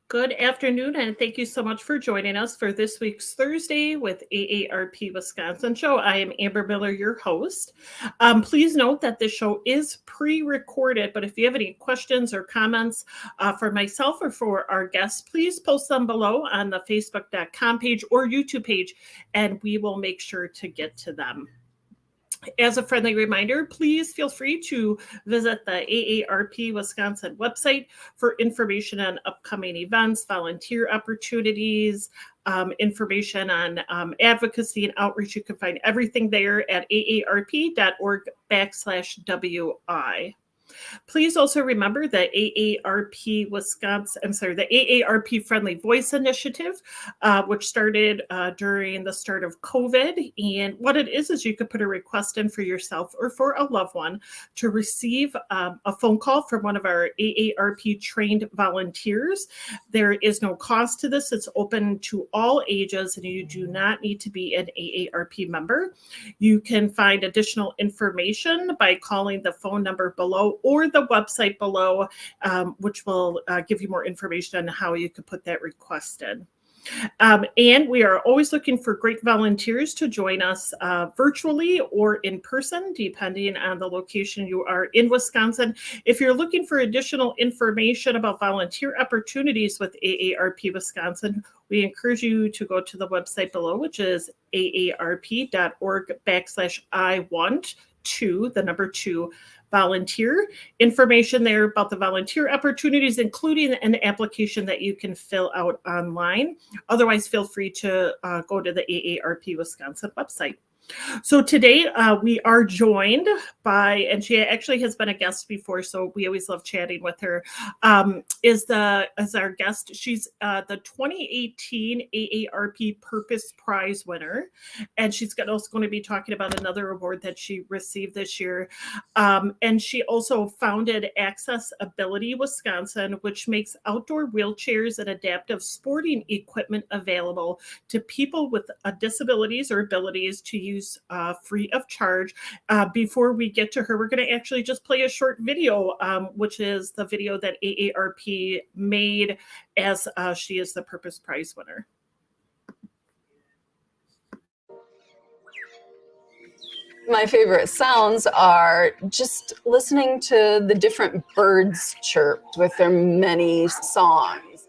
Good afternoon, and thank you so much for joining us for this week's Thursday with AARP Wisconsin show. I am Amber Miller, your host. Please note that this show is pre-recorded, but if you have any questions or comments for myself or for our guests, please post them below on the facebook.com page or YouTube page, and we will make sure to get to them. As a friendly reminder, please feel free to visit the AARP Wisconsin website for information on upcoming events, volunteer opportunities, information on advocacy and outreach. You can find everything there at aarp.org/WI. Please also remember the AARP the AARP Friendly Voice Initiative, which started during the start of COVID. And what it is you could put a request in for yourself or for a loved one to receive a phone call from one of our AARP trained volunteers. There is no cost to this. It's open to all ages, and you do not need to be an AARP member. You can find additional information by calling the phone number below or the website below, which will give you more information on how you could put that request in. And we are always looking for great volunteers to join us virtually or in person, depending on the location you are in Wisconsin. If you're looking for additional information about volunteer opportunities with AARP Wisconsin, we encourage you to go to the website below, which is aarp.org/I-want-2 volunteer. Information there about the volunteer opportunities, including an application that you can fill out online. Otherwise, feel free to go to the AARP Wisconsin website. So today we are joined by, and she actually has been a guest before, so we always love chatting with her, is our guest. She's the 2018 AARP Purpose Prize winner, and she's also going to be talking about another award that she received this year. And she also founded Accessibility Wisconsin, which makes outdoor wheelchairs and adaptive sporting equipment available to people with disabilities or abilities to use free of charge. Before we get to her, we're going to actually just play a short video, which is the video that AARP made as she is the Purpose Prize winner. My favorite sounds are just listening to the different birds chirp with their many songs.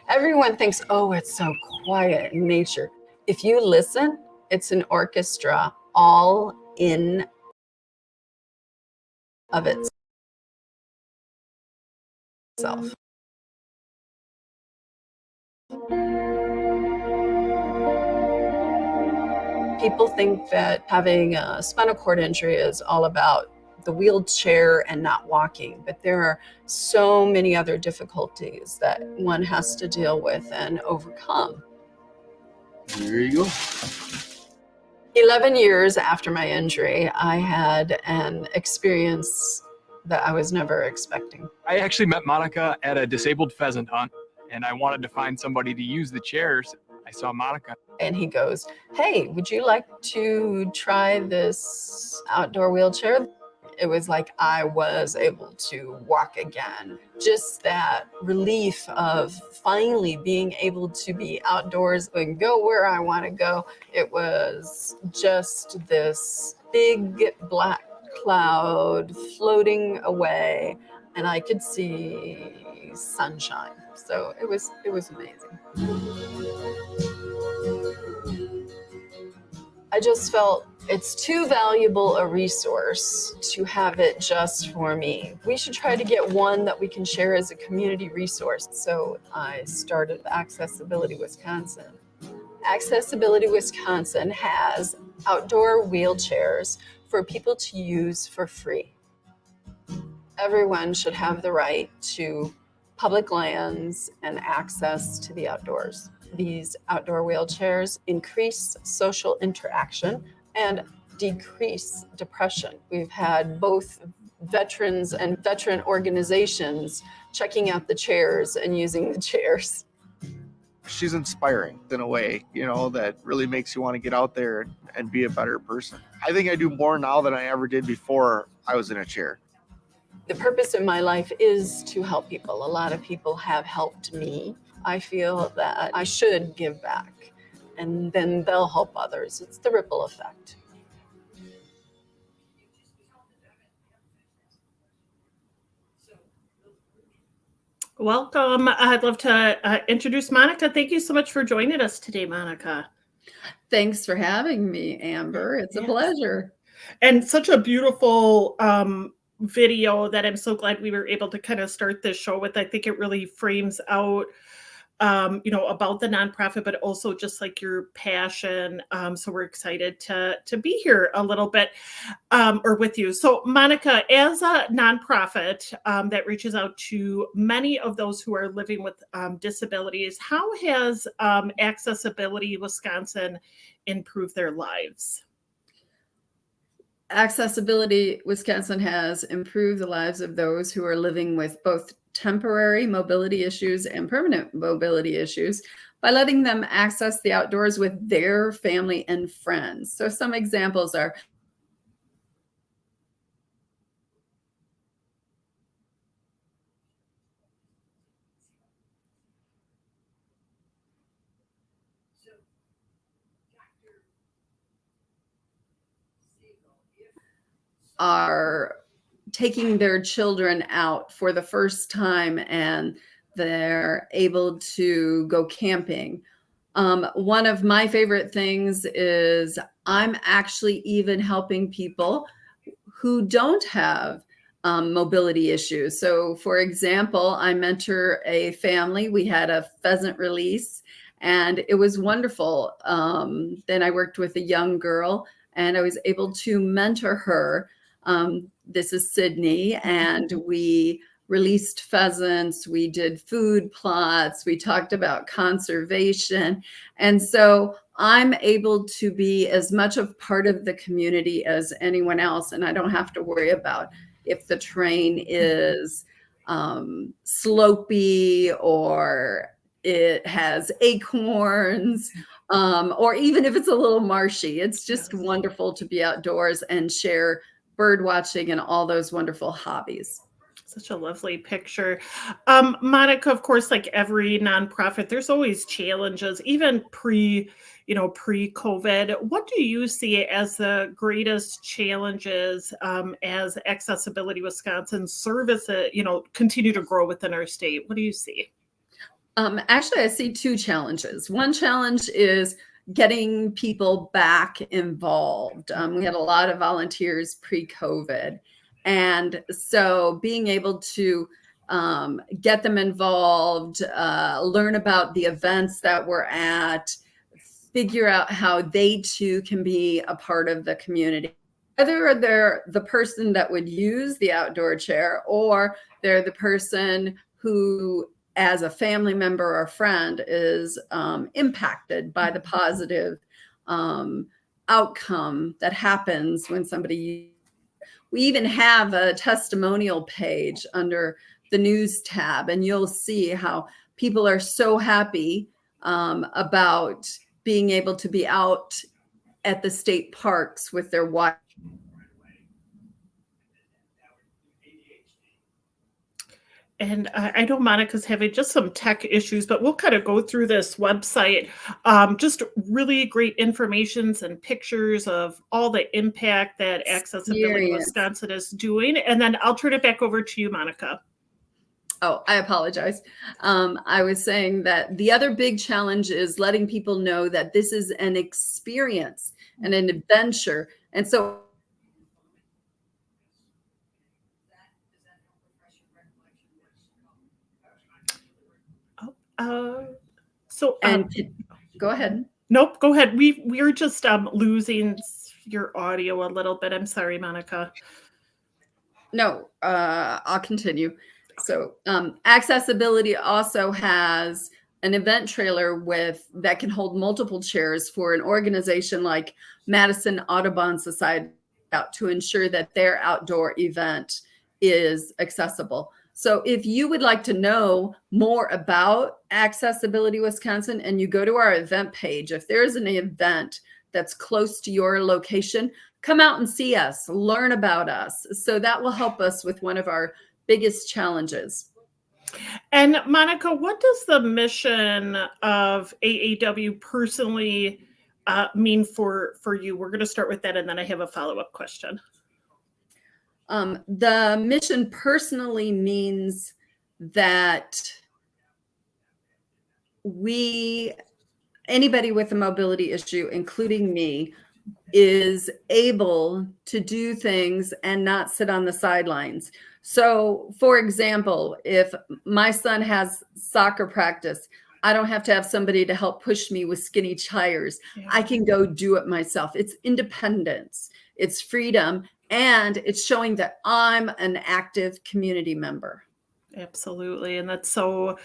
Everyone thinks, oh, it's so quiet in nature. If you listen, it's an orchestra all in of itself. People think that having a spinal cord injury is all about the wheelchair and not walking, but there are so many other difficulties that one has to deal with and overcome. There you go. 11 years after my injury, I had an experience that I was never expecting. I actually met Monica at a disabled pheasant hunt, and I wanted to find somebody to use the chairs. I saw Monica. And he goes, hey, would you like to try this outdoor wheelchair? It was like I was able to walk again. Just that relief of finally being able to be outdoors and go where I want to go. It was just this big black cloud floating away, and I could see sunshine. So it was amazing. I just felt it's too valuable a resource to have it just for me. We should try to get one that we can share as a community resource. So I started Accessibility Wisconsin. Accessibility Wisconsin has outdoor wheelchairs for people to use for free. Everyone should have the right to public lands and access to the outdoors. These outdoor wheelchairs increase social interaction and decrease depression. We've had both veterans and veteran organizations checking out the chairs and using the chairs. She's inspiring in a way, that really makes you want to get out there and be a better person. I think I do more now than I ever did before I was in a chair. The purpose of my life is to help people. A lot of people have helped me. I feel that I should give back, and then they'll help others. It's the ripple effect. Welcome. I'd love to introduce Monica. Thank you so much for joining us today, Monica. Thanks for having me, Amber. It's a pleasure. And such a beautiful video that I'm so glad we were able to kind of start this show with. I think it really frames out about the nonprofit, but also just like your passion. So we're excited to be here a little bit or with you. So Monica, as a nonprofit that reaches out to many of those who are living with disabilities, how has Accessibility Wisconsin improved their lives? Accessibility Wisconsin has improved the lives of those who are living with both temporary mobility issues and permanent mobility issues by letting them access the outdoors with their family and friends. So some examples are taking their children out for the first time and they're able to go camping. One of my favorite things is I'm actually even helping people who don't have mobility issues. So for example, I mentor a family. We had a pheasant release and it was wonderful. Then I worked with a young girl and I was able to mentor her. This is Sydney, and we released pheasants, we did food plots, we talked about conservation. And so I'm able to be as much of part of the community as anyone else, and I don't have to worry about if the terrain is slopey or it has acorns, or even if it's a little marshy. It's just wonderful to be outdoors and share bird watching and all those wonderful hobbies. Such a lovely picture. Monica, of course, like every nonprofit, there's always challenges, even pre-COVID. What do you see as the greatest challenges as Accessibility Wisconsin services, continue to grow within our state? What do you see? Actually, I see two challenges. One challenge is getting people back involved. We had a lot of volunteers pre-COVID. And so being able to get them involved, learn about the events that we're at, figure out how they too can be a part of the community. Whether they're the person that would use the outdoor chair or they're the person who as a family member or friend is impacted by the positive outcome that happens when somebody. We even have a testimonial page under the news tab, and you'll see how people are so happy about being able to be out at the state parks with their wife. And I know Monica's having just some tech issues, but we'll kind of go through this website. Just really great informations and pictures of all the impact that Accessibility Wisconsin is doing. And then I'll turn it back over to you, Monica. Oh, I apologize. I was saying that the other big challenge is letting people know that this is an experience and an adventure. And so go ahead. Nope, go ahead. We're just losing your audio a little bit. I'm sorry, Monica. No, I'll continue. So Accessibility also has an event trailer that can hold multiple chairs for an organization like Madison Audubon Society to ensure that their outdoor event is accessible. So if you would like to know more about Accessibility Wisconsin and you go to our event page, if there's an event that's close to your location, come out and see us, learn about us. So that will help us with one of our biggest challenges. And Monica, what does the mission of AAW personally mean for you? We're going to start with that, and then I have a follow-up question. The mission personally means that anybody with a mobility issue, including me, is able to do things and not sit on the sidelines. So, for example, if my son has soccer practice, I don't have to have somebody to help push me with skinny tires. Yeah. I can go do it myself. It's independence, it's freedom, and it's showing that I'm an active community member. Absolutely. And that's so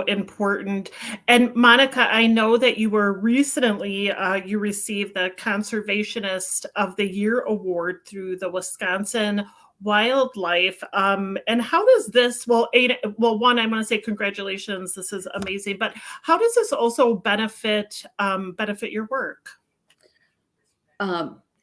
important. And Monica, I know that you were recently, you received the Conservationist of the Year award through the Wisconsin Wildlife. And how does this, one, I want to say congratulations. This is amazing. But how does this also benefit your work?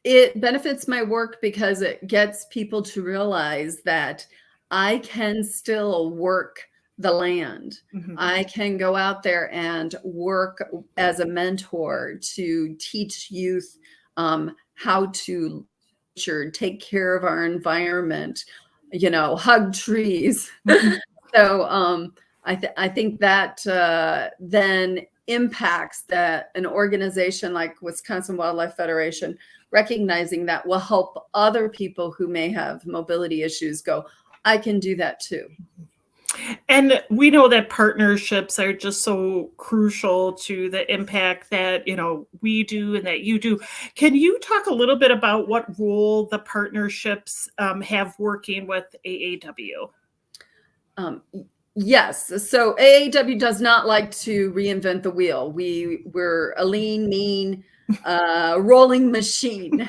It benefits my work because it gets people to realize that I can still work the land. Mm-hmm. I can go out there and work as a mentor to teach youth how to take care of our environment, hug trees. Mm-hmm. So I think that then impacts that an organization like Wisconsin Wildlife Federation, recognizing that will help other people who may have mobility issues go, I can do that too. And we know that partnerships are just so crucial to the impact that, we do and that you do. Can you talk a little bit about what role the partnerships have working with AAW? Yes. So AAW does not like to reinvent the wheel. We're a lean, mean, rolling machine.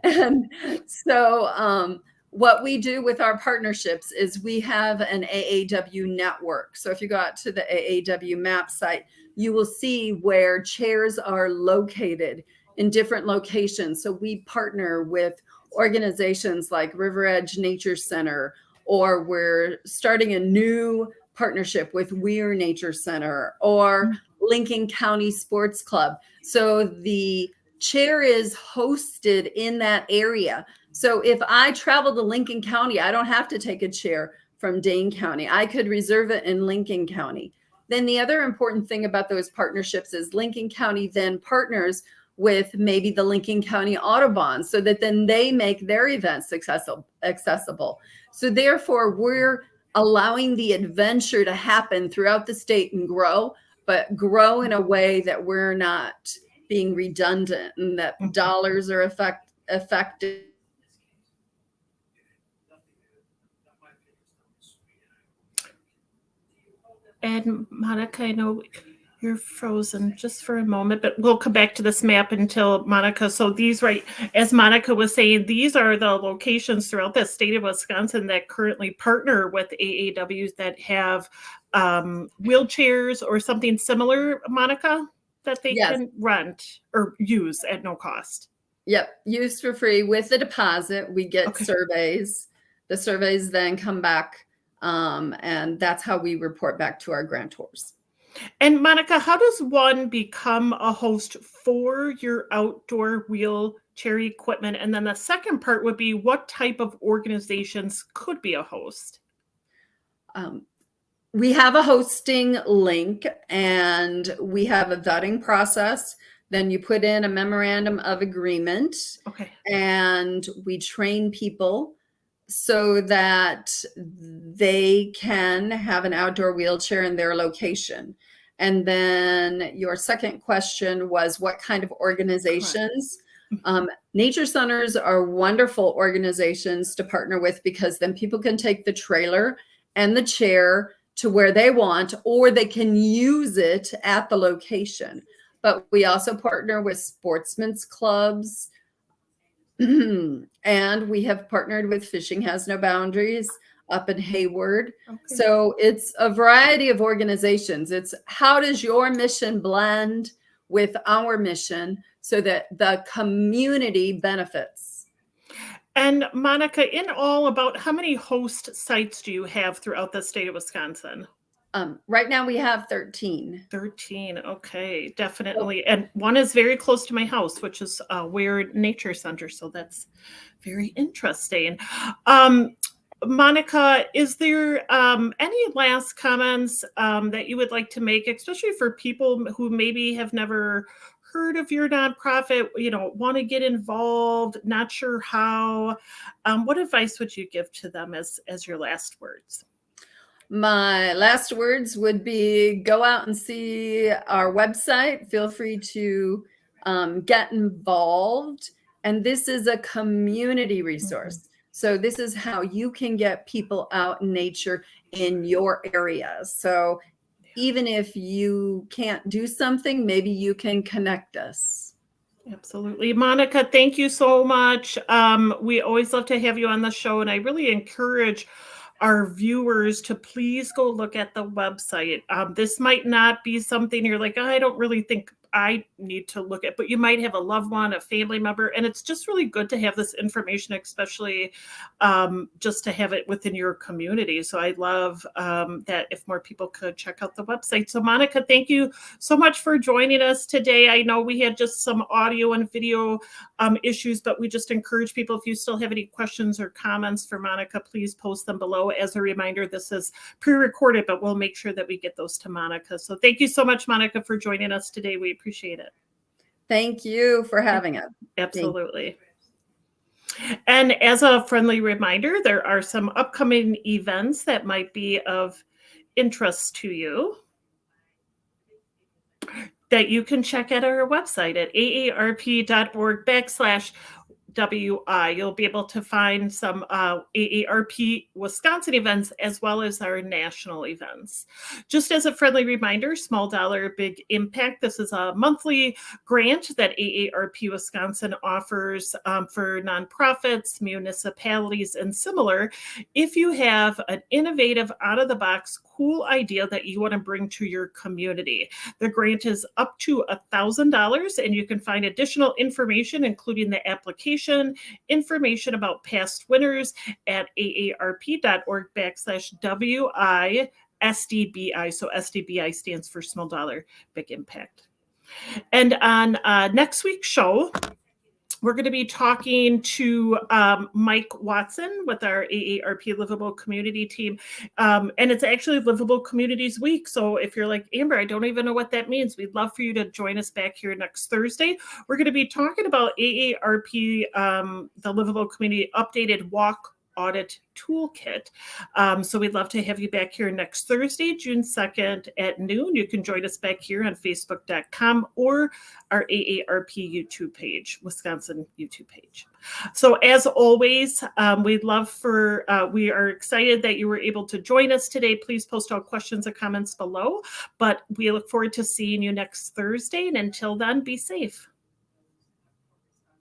And so what we do with our partnerships is we have an AAW network. So if you go out to the AAW map site, you will see where chairs are located in different locations. So we partner with organizations like River Edge Nature Center, or we're starting a new partnership with Weir Nature Center or Lincoln County Sports Club. So the chair is hosted in that area. So if I travel to Lincoln County, I don't have to take a chair from Dane County. I could reserve it in Lincoln County. Then the other important thing about those partnerships is Lincoln County then partners with maybe the Lincoln County Audubon so that then they make their events accessible. So therefore, we're allowing the adventure to happen throughout the state and grow, but grow in a way that we're not being redundant and that dollars are effective. And Monica, I know you're frozen just for a moment, but we'll come back to this map until Monica. So these, right, as Monica was saying, these are the locations throughout the state of Wisconsin that currently partner with AAWs that have wheelchairs or something similar, Monica, that they can rent or use at no cost. Yep, use for free with a deposit. We get surveys. The surveys then come back. And that's how we report back to our grantors. And Monica, how does one become a host for your outdoor wheelchair equipment? And then the second part would be, what type of organizations could be a host? We have a hosting link and we have a vetting process. Then you put in a memorandum of agreement. Okay. And we train people so that they can have an outdoor wheelchair in their location. And then your second question was what kind of organizations? Nature centers are wonderful organizations to partner with because then people can take the trailer and the chair to where they want, or they can use it at the location. But we also partner with sportsmen's clubs, and we have partnered with Fishing Has No Boundaries up in Hayward. Okay. So it's a variety of organizations. It's how does your mission blend with our mission so that the community benefits? And Monica, in all, about how many host sites do you have throughout the state of Wisconsin? Right now we have 13. 13. Okay, definitely. And one is very close to my house, which is a Weird Nature Center. So that's very interesting. Monica, is there any last comments that you would like to make, especially for people who maybe have never heard of your nonprofit, want to get involved, not sure how? What advice would you give to them as your last words? My last words would be go out and see our website. Feel free to get involved. And this is a community resource. Mm-hmm. So this is how you can get people out in nature in your area. So even if you can't do something, maybe you can connect us. Absolutely. Monica, thank you so much. We always love to have you on the show, and I really encourage our viewers to please go look at the website. This might not be something you're like, I don't really think I need to look at, but you might have a loved one, a family member, and it's just really good to have this information, especially just to have it within your community. So I love that if more people could check out the website. So Monica, thank you so much for joining us today. I know we had just some audio and video issues, but we just encourage people, if you still have any questions or comments for Monica, please post them below. As a reminder, this is pre-recorded, but we'll make sure that we get those to Monica. So thank you so much, Monica, for joining us today. We appreciate it. Thank you for having us. Absolutely. And as a friendly reminder, there are some upcoming events that might be of interest to you that you can check at our website at aarp.org/WI. You'll be able to find some AARP Wisconsin events as well as our national events. Just as a friendly reminder, Small Dollar, Big Impact. This is a monthly grant that AARP Wisconsin offers for nonprofits, municipalities, and similar. If you have an innovative, out-of-the-box, cool idea that you want to bring to your community, the grant is up to $1,000, and you can find additional information, including the application, information about past winners at aarp.org/WI SDBI. So SDBI stands for Small Dollar Big Impact. And on next week's show, we're going to be talking to Mike Watson with our AARP Livable Community team. And it's actually Livable Communities Week. So if you're like, Amber, I don't even know what that means, we'd love for you to join us back here next Thursday. We're going to be talking about AARP, the Livable Community Updated Walk Audit Toolkit. So we'd love to have you back here next Thursday, June 2nd at noon. You can join us back here on Facebook.com or our AARP YouTube page, Wisconsin YouTube page. So as always, we'd love for, we are excited that you were able to join us today. Please post all questions and comments below, but we look forward to seeing you next Thursday. And until then, be safe.